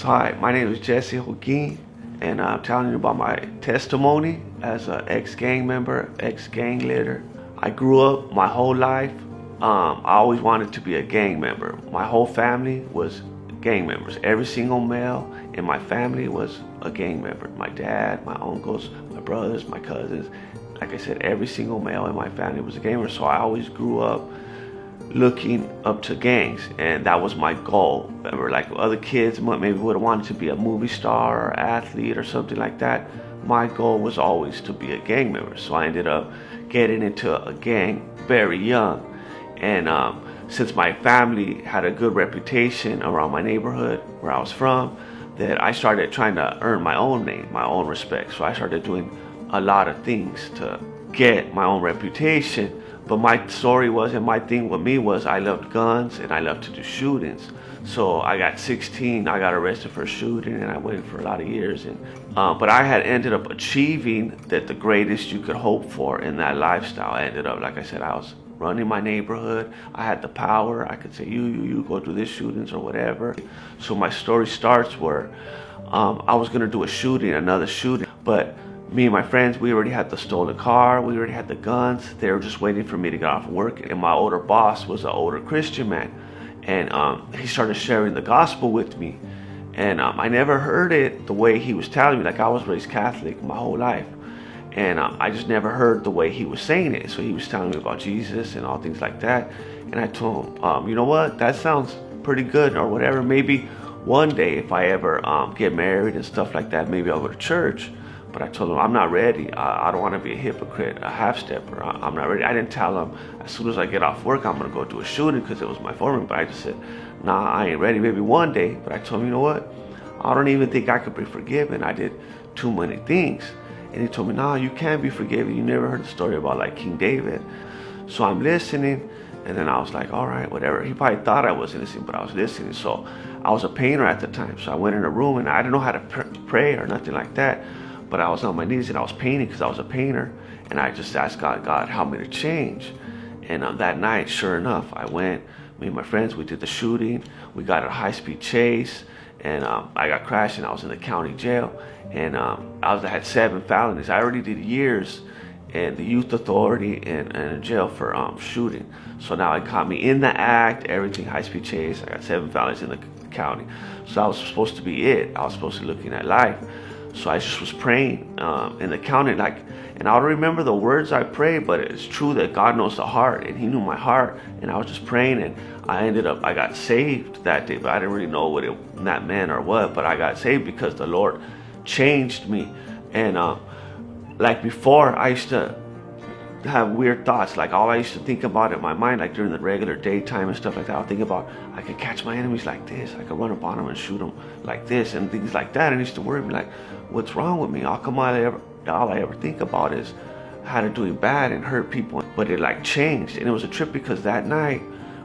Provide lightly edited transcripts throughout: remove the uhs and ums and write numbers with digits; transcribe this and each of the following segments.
Hi, my name is Jesse Holguin, and I'm telling you about my testimony as an ex-gang member, ex-gang leader. I grew up my whole life. I always wanted to be a gang member. My whole family was gang members. Every single male in my family was a gang member. My dad, my uncles, my brothers, my cousins. Like I said, every single male in my family was a gang member. So I always grew up looking up to gangs, and that was my goal. Remember, like other kids maybe would have wanted to be a movie star or athlete or something like that. My goal was always to be a gang member. So I ended up getting into a gang very young, and since my family had a good reputation around my neighborhood where I was from, that I started trying to earn my own name, my own respect. So I started doing a lot of things to get my own reputation. But my story was, and my thing with me was, I loved guns and I loved to do shootings. So I got 16, I got arrested for a shooting, and I waited for a lot of years. But I had ended up achieving the greatest you could hope for in that lifestyle. I ended up, like I said, I was running my neighborhood. I had the power. I could say, you go do this shootings or whatever. So my story starts where I was gonna do another shooting, but me and my friends, we already had the stolen car, we already had the guns. They were just waiting for me to get off work. And my older boss was an older Christian man, and he started sharing the gospel with me. And I never heard it the way he was telling me. Like, I was raised Catholic my whole life, and I just never heard the way he was saying it. So he was telling me about Jesus and all things like that. And I told him, you know what, that sounds pretty good or whatever. Maybe one day if I ever get married and stuff like that, maybe I'll go to church. But I told him, I'm not ready. I don't want to be a hypocrite, a half-stepper. I'm not ready. I didn't tell him, as soon as I get off work, I'm going to go do a shooting because it was my foreman. But I just said, nah, I ain't ready. Maybe one day. But I told him, you know what? I don't even think I could be forgiven. I did too many things. And he told me, nah, you can't be forgiven. You never heard the story about like King David. So I'm listening. And then I was like, all right, whatever. He probably thought I wasn't listening, but I was listening. So I was a painter at the time. So I went in a room, and I didn't know how to pray or nothing like that. But I was on my knees and I was painting because I was a painter. And I just asked God, help me to change. And that night, sure enough, I went, me and my friends, we did the shooting. We got a high-speed chase, and I got crashed, and I was in the county jail. And I had 7 felonies. I already did years in the youth authority and in jail for shooting. So now it caught me in the act, everything, high-speed chase. I got 7 felonies in the county. So I was supposed to be it. I was supposed to be looking at life. So I just was praying in the county, and I don't remember the words I prayed, but it's true that God knows the heart, and He knew my heart. And I was just praying, and I got saved that day, but I didn't really know what that meant or what. But I got saved because the Lord changed me. And like before, I used to have weird thoughts. Like, all I used to think about in my mind, like during the regular daytime and stuff like that, I would think about, I could catch my enemies like this, I could run up on them and shoot them like this, and things like that. And it used to worry me, like, what's wrong with me? How come all I ever think about is how to do bad and hurt people? But it like changed, and it was a trip because that night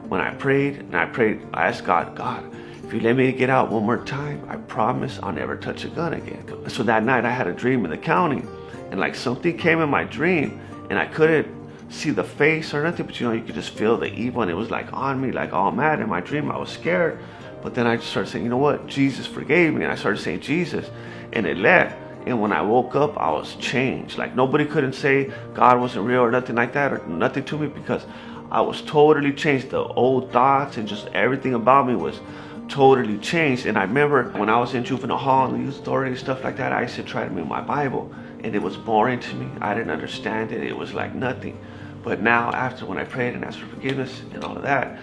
when I prayed, I asked God, if you let me get out one more time, I promise I'll never touch a gun again. So that night I had a dream in the county, and like something came in my dream, and I couldn't see the face or nothing, but you could just feel the evil, and it was like on me, like all mad. In my dream, I was scared, but then I just started saying, you know what, Jesus forgave me, and I started saying Jesus, and it left. And when I woke up, I was changed. Like, nobody couldn't say God wasn't real or nothing like that, or nothing to me, because I was totally changed. The old thoughts and just everything about me was totally changed. And I remember when I was in juvenile hall and youth authority and stuff like that, I used to try to read my Bible, and it was boring to me. I didn't understand it. It was like nothing. But now, after when I prayed and asked for forgiveness and all of that,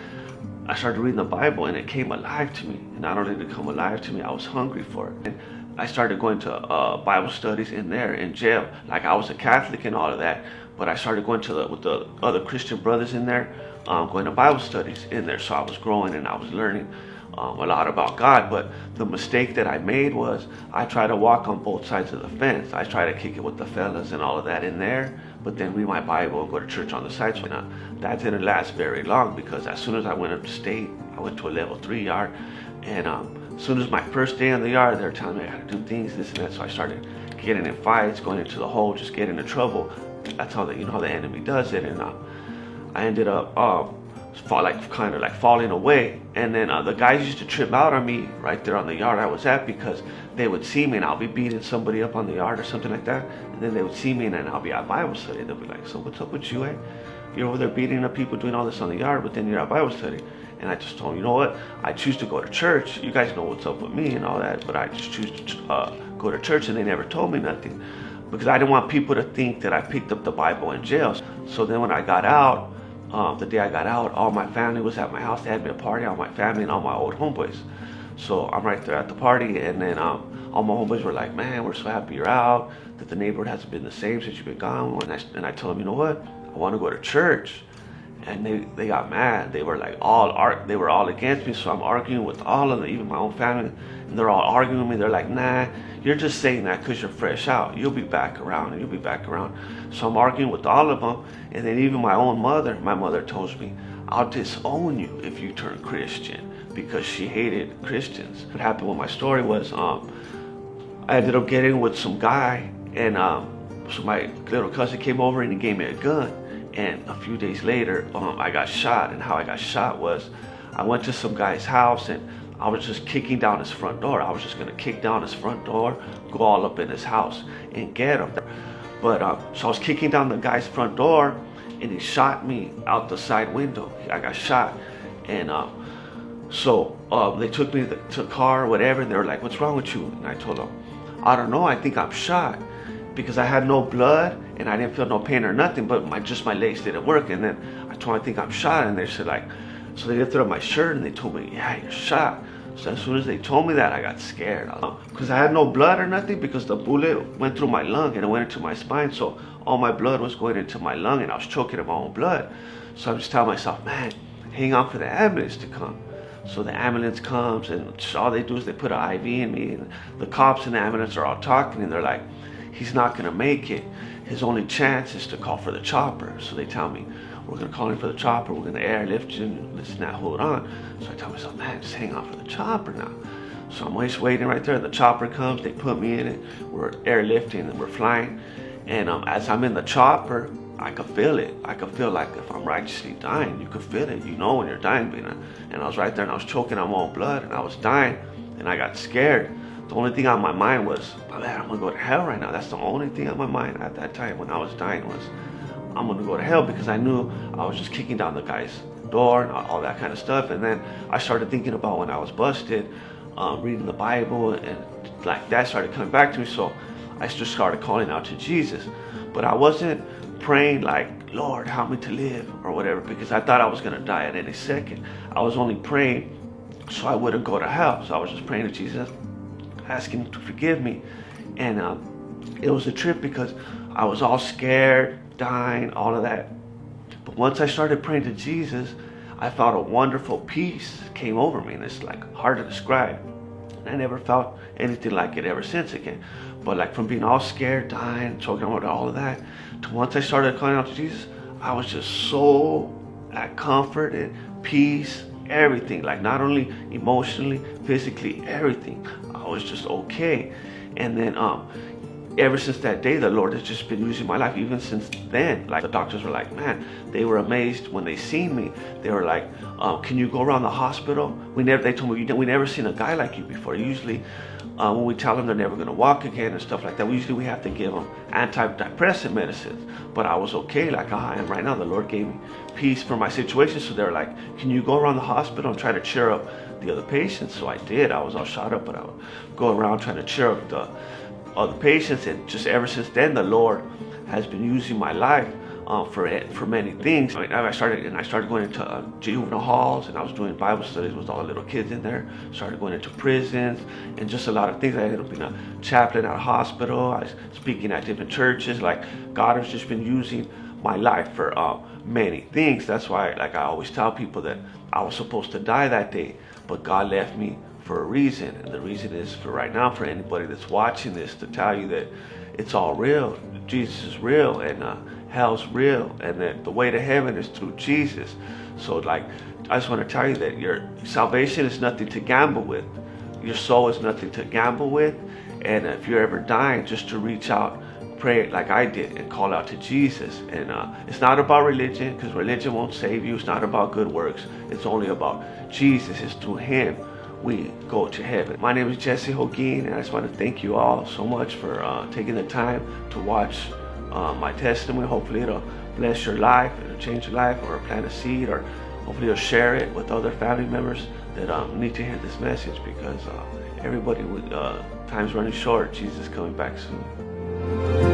I started reading the Bible, and it came alive to me. And not only did it come alive to me, I was hungry for it. And I started going to Bible studies in there in jail. Like, I was a Catholic and all of that, but I started going to with the other Christian brothers in there, going to Bible studies in there. So I was growing, and I was learning a lot about God. But the mistake that I made was I tried to walk on both sides of the fence. I tried to kick it with the fellas and all of that in there, but then read my Bible and go to church on the side. So that didn't last very long, because as soon as I went up to state, I went to a level 3 yard, and as soon as my first day on the yard, they were telling me I had to do things, this and that. So I started getting in fights, going into the hole, just getting into trouble. That's how how the enemy does it. And I ended up kind of like falling away. And then the guys used to trip out on me right there on the yard I was at, because they would see me and I'll be beating somebody up on the yard or something like that. And then they would see me and then I'll be at Bible study. They'll be like, so what's up with you, eh? You're over there beating up people, doing all this on the yard, but then you're at Bible study. And I just told them, you know what? I choose to go to church. You guys know what's up with me and all that, but I just choose to go to church. And they never told me nothing, because I didn't want people to think that I picked up the Bible in jail. So then when I got out, the day I got out, all my family was at my house. They had me a party, all my family and all my old homeboys. So I'm right there at the party, and then all my homeboys were like, man, we're so happy you're out, that the neighborhood hasn't been the same since you've been gone. And I told them, you know what? I want to go to church. And they got mad. They were like they were all against me. So I'm arguing with all of them, even my own family, and they're all arguing with me. They're like, nah, you're just saying that because you're fresh out. You'll be back around, and you'll be back around. So I'm arguing with all of them, and then even my mother tells me, I'll disown you if you turn Christian, because she hated Christians. What happened with my story was, I ended up getting with some guy, and so my little cousin came over and he gave me a gun. And a few days later, I got shot. And how I got shot was, I went to some guy's house and I was just kicking down his front door. I was just gonna kick down his front door, go all up in his house and get him. But so I was kicking down the guy's front door, and he shot me out the side window. I got shot, and so they took me to the car or whatever, and they were like, "What's wrong with you?" And I told them, "I don't know. I think I'm shot." Because I had no blood and I didn't feel no pain or nothing, but my legs didn't work. And then I told them I think I'm shot, and they said like, so they lifted up my shirt and they told me, yeah, you're shot. So as soon as they told me that, I got scared, because I had no blood or nothing, because the bullet went through my lung and it went into my spine. So all my blood was going into my lung and I was choking on my own blood. So I'm just telling myself, man, hang on for the ambulance to come. So the ambulance comes, and all they do is they put an IV in me, and the cops in the ambulance are all talking, and they're like, he's not gonna make it. His only chance is to call for the chopper. So they tell me, we're gonna call in for the chopper, we're gonna airlift you, and let's not hold on. So I tell myself, man, just hang on for the chopper now. So I'm just waiting right there. The chopper comes, they put me in it, we're airlifting and we're flying. And as I'm in the chopper, I could feel it. I could feel like if I'm righteously dying, you could feel it. You know when you're dying, and I was right there and I was choking on my own blood and I was dying, and I got scared. The only thing on my mind was, man, I'm gonna go to hell right now. That's the only thing on my mind at that time when I was dying was, I'm gonna go to hell, because I knew I was just kicking down the guy's door and all that kind of stuff. And then I started thinking about when I was busted, reading the Bible, and like that started coming back to me. So I just started calling out to Jesus. But I wasn't praying like, Lord, help me to live or whatever, because I thought I was gonna die at any second. I was only praying so I wouldn't go to hell. So I was just praying to Jesus, asking him to forgive me. And it was a trip, because I was all scared, dying, all of that. But once I started praying to Jesus, I felt a wonderful peace came over me, and it's like hard to describe. And I never felt anything like it ever since again. But like from being all scared, dying, choking on all of that, to once I started calling out to Jesus, I was just so at comfort and peace, everything, like not only emotionally, physically, everything. I was just okay. And then ever since that day, the Lord has just been using my life. Even since then, like the doctors were like, man, they were amazed when they seen me. They were like, can you go around the hospital? They told me, we never seen a guy like you before. Usually when we tell them they're never gonna walk again and stuff like that, we have to give them antidepressant medicines. But I was okay, like I am right now. The Lord gave me peace for my situation. So they were like, can you go around the hospital and try to cheer up the other patients? So I did. I was all shot up, but I would go around trying to cheer up the other patients. And just ever since then, the Lord has been using my life for many things. I started going into juvenile halls, and I was doing Bible studies with all the little kids in there. Started going into prisons and just a lot of things. I ended up being a chaplain at a hospital. I was speaking at different churches. Like God has just been using my life for many things. That's why, like I always tell people, that I was supposed to die that day, but God left me for a reason. And the reason is for right now, for anybody that's watching this, to tell you that it's all real. Jesus is real, and hell's real, and that the way to heaven is through Jesus. So like, I just want to tell you that your salvation is nothing to gamble with. Your soul is nothing to gamble with. And if you're ever dying, just to reach out pray like I did and call out to Jesus. And it's not about religion, because religion won't save you. It's not about good works. It's only about Jesus. It's through Him we go to heaven. My name is Jesse Holguin, and I just want to thank you all so much for taking the time to watch my testimony. Hopefully it'll bless your life, it'll change your life, or plant a seed, or hopefully you'll share it with other family members that need to hear this message, because everybody, time's running short. Jesus is coming back soon.